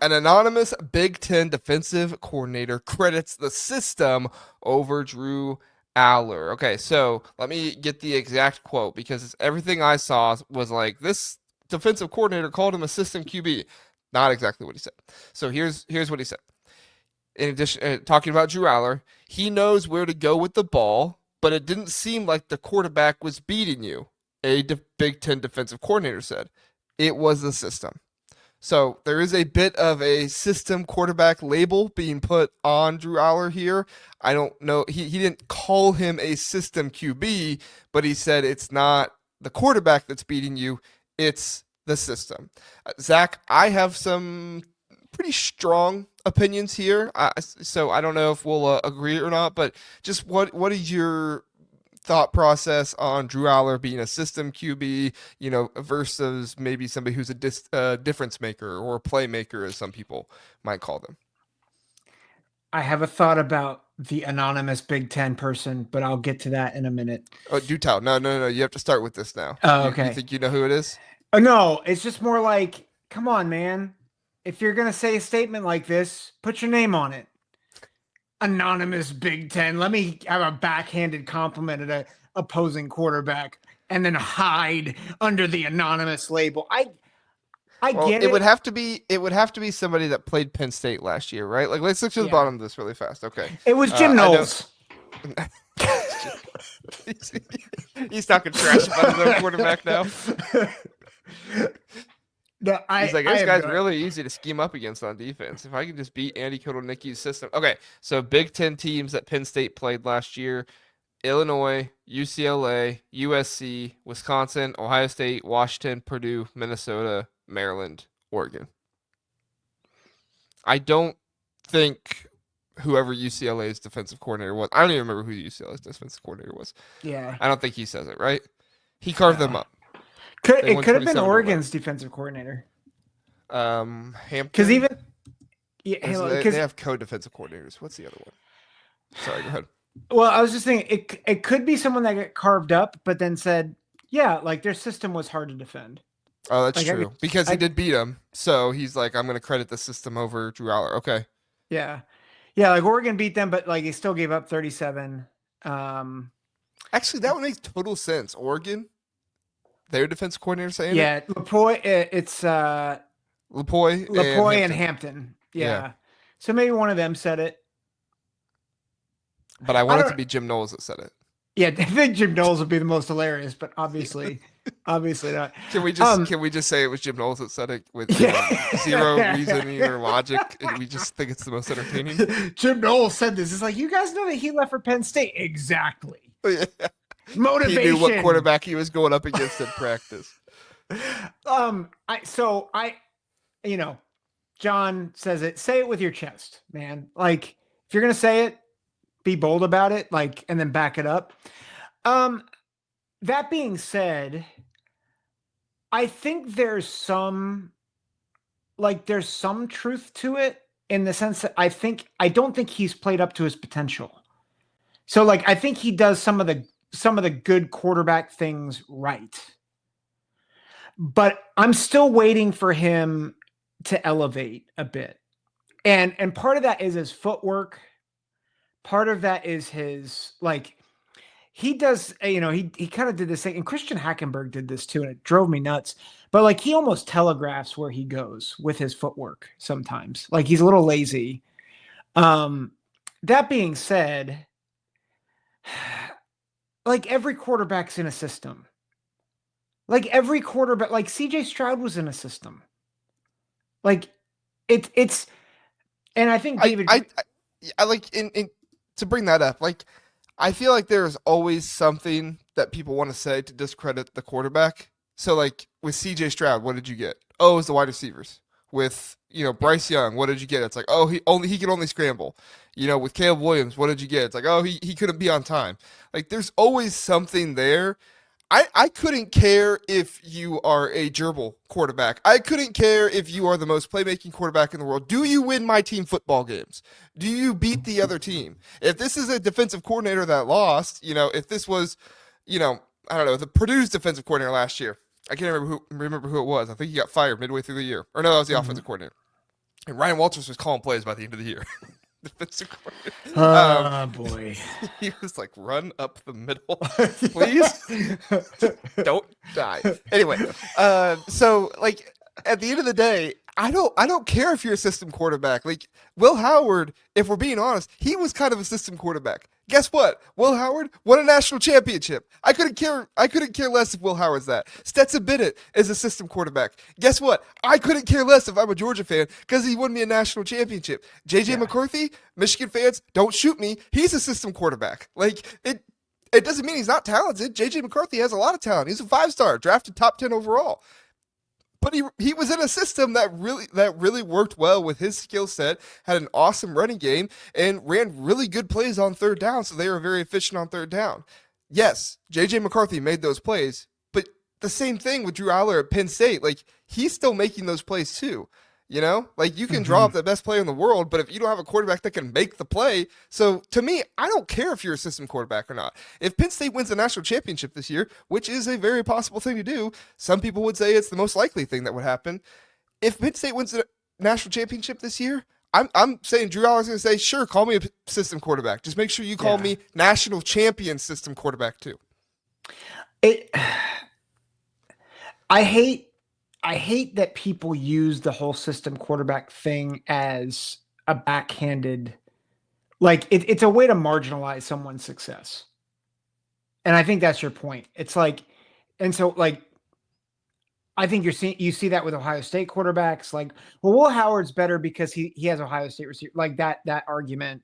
An anonymous Big Ten defensive coordinator credits the system over Drew Allar. Okay, so let me get the exact quote because everything I saw was like this defensive coordinator called him a system QB. Not exactly what he said. So here's what he said. In addition, talking about Drew Allar, he knows where to go with the ball, but it didn't seem like the quarterback was beating you. Big Ten defensive coordinator said it was the system. So there is a bit of a system quarterback label being put on Drew Allar here. I don't know. He didn't call him a system QB, but he said it's not the quarterback that's beating you, it's the system. Zach, I have some pretty strong opinions here. So I don't know if we'll agree or not, but just what is your thought process on Drew Aller being a system QB, versus maybe somebody who's a difference maker or a playmaker, as some people might call them? I have a thought about the anonymous Big Ten person, but I'll get to that in a minute. Oh, do tell. No, no, no. You have to start with this now. Oh, You okay. think you know who it is? No, it's just more like, come on, man. If you're gonna say a statement like this, put your name on it. Anonymous Big Ten. Let me have a backhanded compliment at a opposing quarterback and then hide under the anonymous label. I Well, get it would it. have to be somebody that played Penn State last year, right? Like, let's look to the Yeah. bottom of this really fast. Okay. It was Jim I know Knowles. he's, he's talking trash about his own quarterback now. No, He's like, I this have guy's no, really easy to scheme up against on defense. If I can just beat Andy Kotelnicki's system. Okay, so Big Ten teams that Penn State played last year: Illinois, UCLA, USC, Wisconsin, Ohio State, Washington, Purdue, Minnesota, Maryland, Oregon. I don't think whoever UCLA's defensive coordinator was. I don't even remember who UCLA's defensive coordinator was. yeah. I don't think he says it, right? He carved them No. up. They It won could have been 27-11. Oregon's defensive coordinator. Because Hampton. even yeah, They because have co-defensive coordinators. What's the other one? Sorry, go ahead. well, I was just thinking it could be someone that got carved up, but then said, yeah, like their system was hard to defend. Oh, that's Like true. Because he I did beat him. So he's like, I'm going to credit the system over Drew Aller. Okay. yeah, yeah, like Oregon beat them, but like they still gave up 37. Actually, that would make total sense. Oregon, their defense coordinator saying it. Yeah, Lapoy, it's Lapoy Lapoy and and Hampton. Hampton. Yeah. Yeah, so maybe one of them said it. But I I want it to don't. be Jim Knowles that said it. Yeah, I think Jim Knowles would be the most hilarious, but obviously not. Can we just say it was Jim Knowles that said it with Yeah. zero reasoning or logic, and we just think it's the most entertaining? Jim Knowles said this. It's like, you guys know that he left for Penn State. Exactly. Yeah. Motivation. He knew what quarterback he was going up against in practice. I John says it. Say it with your chest, man. Like, if you're gonna say it, be bold about it, like, and then back it up. That being said, I think there's some truth to it, in the sense that I don't think he's played up to his potential. So like I think he does some of the good quarterback things right. But I'm still waiting for him to elevate a bit. And part of that is his footwork. Part of that is his, like, he does, he kind of did this thing, and Christian Hackenberg did this too, and it drove me nuts. But like, he almost telegraphs where he goes with his footwork sometimes. Like, he's a little lazy. That being said, like, every quarterback's in a system. Like, every quarterback, like CJ Stroud was in a system. Like, it's, and I think David, I like in to bring that up. Like, I feel like there is always something that people want to say to discredit the quarterback. So, like with C.J. Stroud, what did you get? Oh, it was the wide receivers. With Bryce Young, what did you get? It's like, oh, he could only scramble. With Caleb Williams, what did you get? It's like, oh, he couldn't be on time. Like, there's always something there. I couldn't care if you are a gerbil quarterback. I couldn't care if you are the most playmaking quarterback in the world. Do you win my team football games? Do you beat the other team? If this is a defensive coordinator that lost, if this was, I don't know, the Purdue's defensive coordinator last year. I can't remember who it was. I think he got fired midway through the year. Or no, that was the offensive coordinator. And Ryan Walters was calling plays by the end of the year. Defensive coordinator. Oh boy. He was like, run up the middle, please. Don't die. Anyway, so like at the end of the day, I don't care if you're a system quarterback. Like Will Howard, if we're being honest, he was kind of a system quarterback. Guess what? Will Howard won a national championship. I couldn't care less if Will Howard's that. Stetson Bennett is a system quarterback. Guess what? I couldn't care less if I'm a Georgia fan because he won me a national championship. JJ Yeah. McCarthy, Michigan fans, don't shoot me. He's a system quarterback. Like it doesn't mean he's not talented. JJ McCarthy has a lot of talent. He's a 5-star, drafted top 10 overall. But he was in a system that really worked well with his skill set, had an awesome running game, and ran really good plays on third down, so they were very efficient on third down. Yes, JJ McCarthy made those plays, but the same thing with Drew Allar at Penn State. Like he's still making those plays too. Like you can draw Hmm. up the best player in the world, but if you don't have a quarterback that can make the play, so to me, I don't care if you're a system quarterback or not. If Penn State wins the national championship this year, which is a very possible thing to do, some people would say it's the most likely thing that would happen. If Penn State wins the national championship this year, I'm saying Drew Allar's going to say, sure, call me a system quarterback. Just make sure you call Yeah. me national champion system quarterback too. It. I hate that people use the whole system quarterback thing as a backhanded, like it's a way to marginalize someone's success. And I think that's your point. It's like, and so like, I think you see that with Ohio State quarterbacks. Like, well, Will Howard's better because he has Ohio State receiver, like that argument.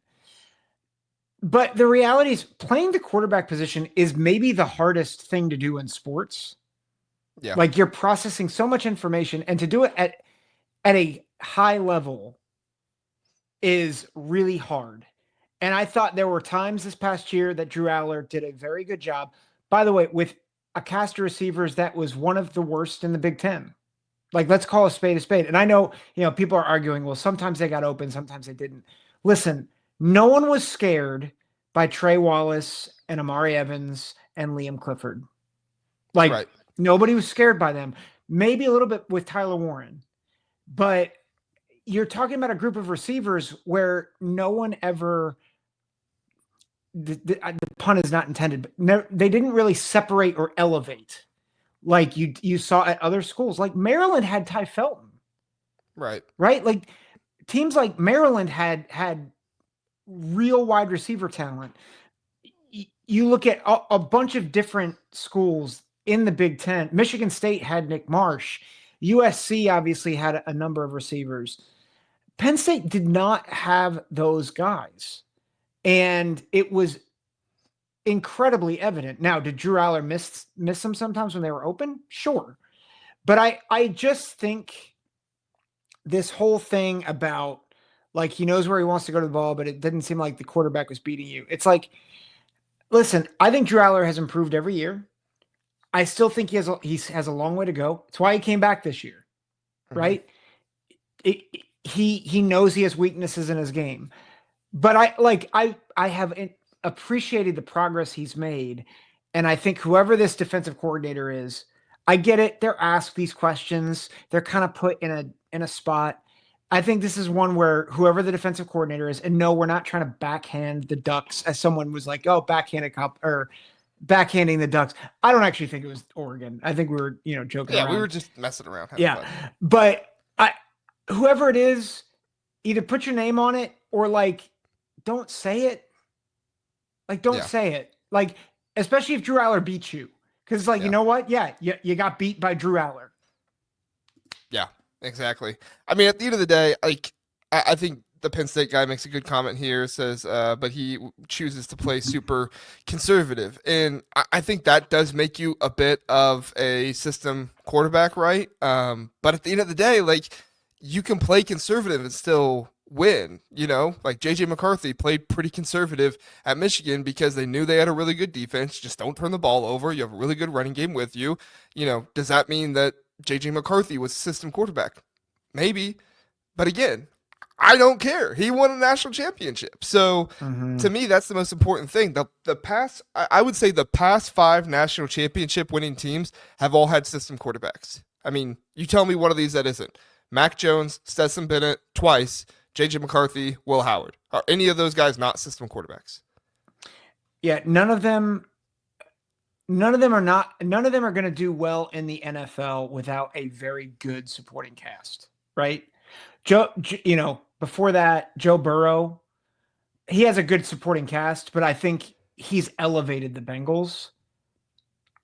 But the reality is, playing the quarterback position is maybe the hardest thing to do in sports. Yeah. Like you're processing so much information, and to do it at a high level is really hard. And I thought there were times this past year that Drew Allar did a very good job. By the way, with a cast of receivers that was one of the worst in the Big Ten. Like, let's call a spade a spade. And I know, people are arguing, well, sometimes they got open, sometimes they didn't. Listen, no one was scared by Trey Wallace and Amari Evans and Liam Clifford. Like, Right. nobody was scared by them. Maybe a little bit with Tyler Warren. But you're talking about a group of receivers where no one ever, the pun is not intended, but no, they didn't really separate or elevate like you saw at other schools. Like Maryland had Ty Felton, Right. right? Like teams like Maryland had real wide receiver talent. You look at a bunch of different schools in the Big Ten. Michigan State had Nick Marsh. USC obviously had a number of receivers. Penn State did not have those guys. And it was incredibly evident. Now, did Drew Allar miss them sometimes when they were open? Sure. But I just think this whole thing about, like, he knows where he wants to go to the ball, but it didn't seem like the quarterback was beating you. It's like, listen, I think Drew Allar has improved every year. I still think he has a long way to go. It's why he came back this year, right? He knows he has weaknesses in his game. But I have appreciated the progress he's made. And I think whoever this defensive coordinator is, I get it. They're asked these questions. They're kind of put in a spot. I think this is one where whoever the defensive coordinator is, and no, we're not trying to backhand the Ducks, as someone was like, oh, backhanding the Ducks. I don't actually think it was Oregon. I think we were, joking around. Yeah, we were just messing around. Yeah. Fun. But whoever it is, either put your name on it or like, don't say it. Like, don't say it. Like, especially if Drew Allar beats you. Because it's like, you know what? Yeah, you got beat by Drew Allar. Yeah, exactly. I mean, at the end of the day, like, I think the Penn State guy makes a good comment here, says, but he chooses to play super conservative. And I think that does make you a bit of a system quarterback, right? But at the end of the day, like, you can play conservative and still win, like JJ McCarthy played pretty conservative at Michigan because they knew they had a really good defense. Just don't turn the ball over. You have a really good running game with you. Does that mean that JJ McCarthy was a system quarterback? Maybe. But again, I don't care. He won a national championship. So to me, that's the most important thing. I would say the past 5 national championship winning teams have all had system quarterbacks. I mean, you tell me one of these that isn't. Mac Jones, Stetson Bennett twice, JJ McCarthy, Will Howard. Are any of those guys not system quarterbacks? Yeah, none of them are going to do well in the NFL without a very good supporting cast, right? Before that, Joe Burrow, he has a good supporting cast, but I think he's elevated the Bengals.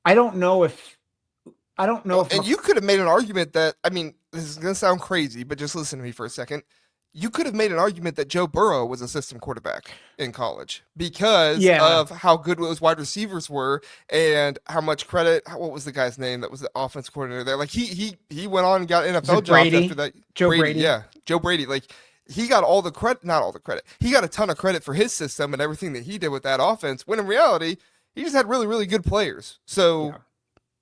I don't know if And you could have made an argument that, I mean, this is going to sound crazy, but just listen to me for a second. You could have made an argument that Joe Burrow was a system quarterback in college because yeah, of how good those wide receivers were and how much credit. What was the guy's name that was the offense coordinator there? Like he went on and got is NFL it jobs after Brady? that. Joe Brady. Yeah, Joe Brady. Like he got all the credit, not all the credit. He got a ton of credit for his system and everything that he did with that offense. When in reality, he just had really really good players. So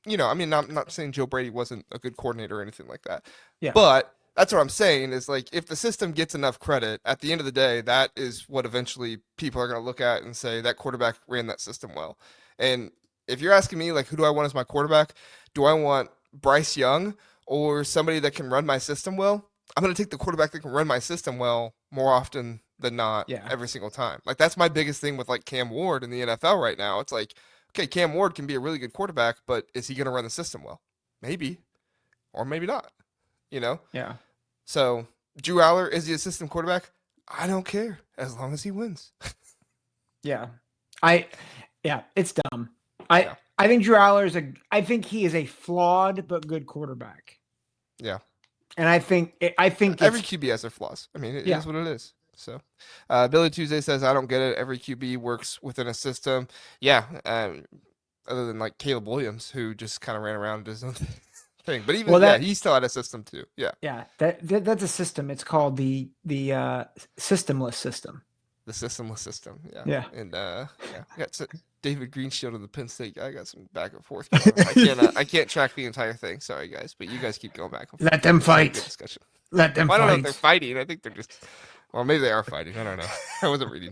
Yeah, I mean, I'm not saying Joe Brady wasn't a good coordinator or anything like that, yeah, but that's what I'm saying is like if the system gets enough credit, at the end of the day, that is what eventually people are going to look at and say that quarterback ran that system well. And if you're asking me, like, who do I want as my quarterback? Do I want Bryce Young or somebody that can run my system well? I'm going to take the quarterback that can run my system well more often than not yeah, every single time. Like, that's my biggest thing with like Cam Ward in the NFL right now. It's like, okay, Cam Ward can be a really good quarterback, but is he going to run the system well? Maybe, or maybe not, you know? yeah, So, Drew Aller is the assistant quarterback. I don't care as long as he wins. yeah. I yeah, it's dumb. I Yeah. I think Drew Allar I think he is a flawed but good quarterback. Yeah. And I think Every it's QB has their flaws. I mean, it yeah. is what it is. So, Billy Tuesday says, I don't get it. Every QB works within a system. Yeah. Other than like Caleb Williams, who just kind of ran around and did his own thing. But even, Well, yeah, he still had a system too. Yeah. yeah, that's a system. It's called the systemless system. The systemless system. Yeah. Yeah. And, yeah. We got David Greenshield of the Penn State guy. I got some back and forth going on. I can't track the entire thing. Sorry, guys. But you guys keep going back and forth. Let them It's a good fight. discussion. Let them Well, I don't know if they're fight. fighting. I think they're just, well, maybe they are fighting. I don't know. I wasn't reading.